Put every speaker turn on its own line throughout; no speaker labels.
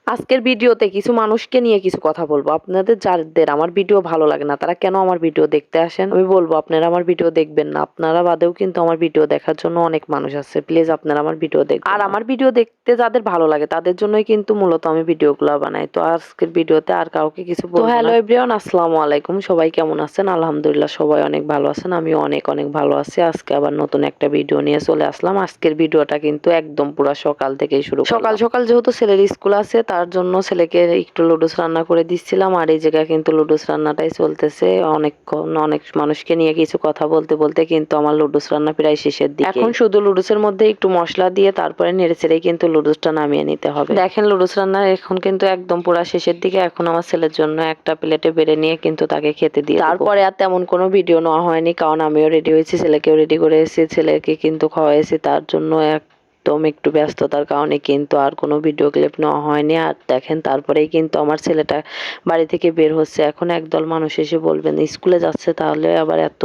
আজকের ভিডিওতে কিছু মানুষকে নিয়ে কিছু কথা বলবো। আপনাদের যাদের আমার ভিডিও ভালো লাগে না তারা কেন আমার ভিডিও দেখতে আসেন? আমি বলবো আপনারা আমার ভিডিও দেখবেন না। আপনারা বাদেও কিন্তু আমার ভিডিও দেখার জন্য অনেক মানুষ আছে। প্লিজ আপনারা আমার ভিডিও দেখবেন আর আমার ভিডিও দেখতে যাদের ভালো লাগে তাদের জন্যই কিন্তু মূলত আমি ভিডিওগুলো বানাই। তো আজকের ভিডিওতে আর কাউকে কিছু বলবো না। হ্যালো এভরিওয়ান, আসসালামু আলাইকুম। সবাই কেমন আছেন? আলহামদুলিল্লাহ সবাই অনেক ভালো আছেন। আমিও অনেক অনেক ভালো আছি। আজকে আবার নতুন একটা ভিডিও নিয়ে চলে আসলাম। আজকের ভিডিওটা কিন্তু একদম পুরো সকাল থেকেই শুরু করলাম। সকাল সকাল যেহেতু ছেলের স্কুল আছে তার জন্য ছেলেকে একটু লুডুস রান্না করে দিচ্ছিলাম। আর এই জায়গায় কিন্তু লুডুস রান্নাটাই চলতেছে। অনেকক্ষণ অনেক মানুষকে নিয়ে কিছু কথা বলতে বলতে কিন্তু আমার লুডুস রান্না প্রায় শেষের দিকে। এখন শুধু লুডুসের মধ্যে একটু মশলা দিয়ে তারপরে নেড়েচেড়ে কিন্তু লুডুসটা নামিয়ে নিতে হবে। দেখেন লুডুস রান্না এখন কিন্তু একদম পুরা শেষের দিকে। এখন আমার ছেলের জন্য একটা প্লেটে বেড়ে নিয়ে কিন্তু তাকে খেতে দিয়ে তারপরে আর তেমন কোনো ভিডিও নেওয়া হয়নি, কারণ আমিও রেডি হয়েছি, ছেলেকেও রেডি করে এসেছি, ছেলেকে কিন্তু খাওয়াইছি। তার জন্য একদম একটু ব্যস্ততার কারণে কিন্তু আর কোনো ভিডিও ক্লিপ নেওয়া হয়নি। আর দেখেন তারপরেই কিন্তু আমার ছেলেটা বাড়ি থেকে বের হচ্ছে। এখন একদল মানুষ এসে বলবেন স্কুলে যাচ্ছে, তাহলে আবার এত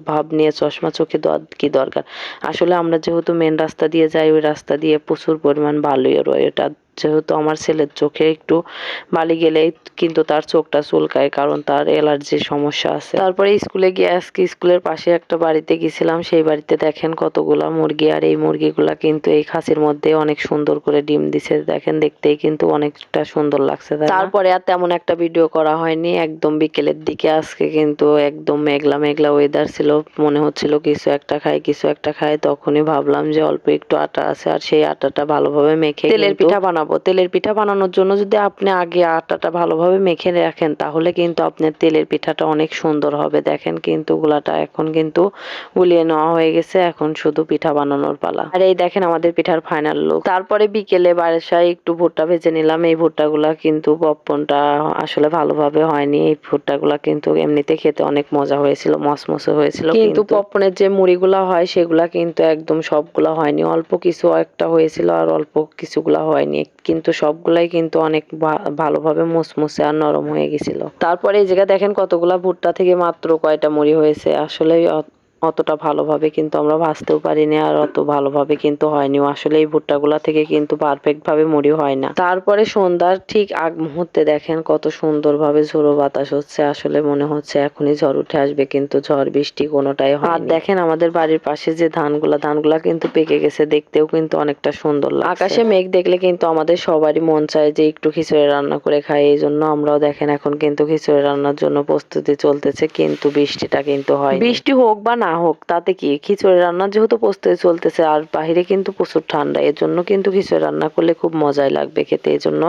ভাব নিয়ে চশমা চোখে দেওয়ার কি দরকার? আসলে আমরা যেহেতু মেন রাস্তা দিয়ে যাই, ওই রাস্তা দিয়ে প্রচুর পরিমাণ বালু এরোয়। এটা যেহেতু আমার ছেলের চোখে একটু বালি গেলেই কিন্তু তার চোখটা চুলকায়, কারণ তার অ্যালার্জির সমস্যা আছে। তারপরে স্কুলে গিয়ে আজকে স্কুলের পাশে একটা বাড়িতে গেছিলাম। সেই বাড়িতে দেখেন কতগুলা মুরগি, আর এই মুরগিগুলা কিন্তু এই খাঁচির মধ্যে অনেক সুন্দর করে ডিম দিছে। দেখেন দেখতেই কিন্তু অনেকটা সুন্দর লাগছে। তারপরে আর তেমন একটা ভিডিও করা হয়নি। একদম বিকেলের দিকে আজকে কিন্তু একদম মেঘলা মেঘলা ওয়েদার ছিল। মনে হচ্ছিল কিছু একটা খাই কিছু একটা খাই। তখনই ভাবলাম যে অল্প একটু আটা আছে, আর সেই আটাটা ভালোভাবে মেখে তেলের পিঠা বানাবো। তেলের পিঠা বানানোর জন্য যদি আপনি আগে আটাটা ভালোভাবে মেখে রাখেন তাহলে কিন্তু আপনার তেলের পিঠাটা অনেক সুন্দর হবে। দেখেন কিন্তু গুলাটা এখন কিন্তু গুলিয়ে নেওয়া হয়ে গেছে। এখন শুধু পিঠা বানানোর পালা। আর এই দেখেন আমাদের পিঠার ফাইনাল লুক। তারপরে বিকেলে বাসায় একটু ভুট্টা ভেজে নিলাম। এই ভুট্টাগুলা কিন্তু পপকর্নটা আসলে ভালোভাবে হয়নি। এই ভুট্টাগুলা কিন্তু এমনিতে খেতে অনেক মজা হয়েছিল, মসমসে হয়েছিল। কিন্তু পপকর্নের যে মুড়িগুলা হয় সেগুলা কিন্তু একদম সবগুলা হয়নি। অল্প কিছু একটা হয়েছিল আর অল্প কিছুগুলা হয়নি। কিন্তু সবগুলাই কিন্তু অনেক ভালোভাবে মুসমুসে আর নরম হয়ে গেছিল। তারপরে এই জায়গায় দেখেন কতগুলা ভুট্টা থেকে মাত্র কয়টা মুড়ি হয়েছে। আসলে অতটা ভালোভাবে কিন্তু আমরা ভাজতেও পারিনি, আর অত ভালোভাবে কিন্তু হয়নি। আসলে এই ভুট্টাগুলা থেকে কিন্তু পারফেক্ট ভাবে মুড়ি হয় না। তারপরে সন্ধ্যার ঠিক আগ মুহূর্তে দেখেন কত সুন্দরভাবে ঝোড়ো বাতাস হচ্ছে। আসলে মনে হচ্ছে এখনই ঝড় উঠে আসবে, কিন্তু ঝড় বৃষ্টি কোনোটাই হয়। আর দেখেন আমাদের বাড়ির পাশে যে ধানগুলা কিন্তু পেকে গেছে, দেখতেও কিন্তু অনেকটা সুন্দর লাগছে। আকাশে মেঘ দেখলে কিন্তু আমাদের সবারই মন চায় যে একটু খিচুড়ি রান্না করে খাই। এই জন্য আমরাও দেখেন এখন কিন্তু খিচুড়ি রান্নার জন্য প্রস্তুতি চলতেছে, কিন্তু বৃষ্টিটা কিন্তু হয়। বৃষ্টি হোক বা না হোক তাতে কি, খিচুড়ি রান্নার যেহেতু প্রস্তুতি চলতেছে আর বাহিরে কিন্তু প্রচুর ঠান্ডা, এর জন্য কিন্তু খিচুড়ি রান্না করলে খুব মজাই লাগবে খেতে। এই জন্য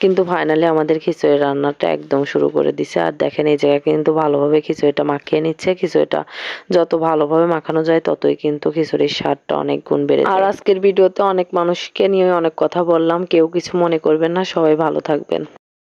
কিন্তু ফাইনালি আমাদের খিচুড়ি রান্নাটা একদম শুরু করে দিছে। আর দেখেন এই জায়গায় কিন্তু ভালোভাবে খিচুড়িটা মাখিয়ে নিচ্ছে। খিচুড়িটা যত ভালোভাবে মাখানো যায় ততই কিন্তু খিচুড়ির স্বাদটা অনেক গুণ বেড়ে যায়। আর আজকের ভিডিওতে অনেক মানুষকে নিয়ে অনেক কথা বললাম, কেউ কিছু মনে করবেন না, সবাই ভালো থাকবেন।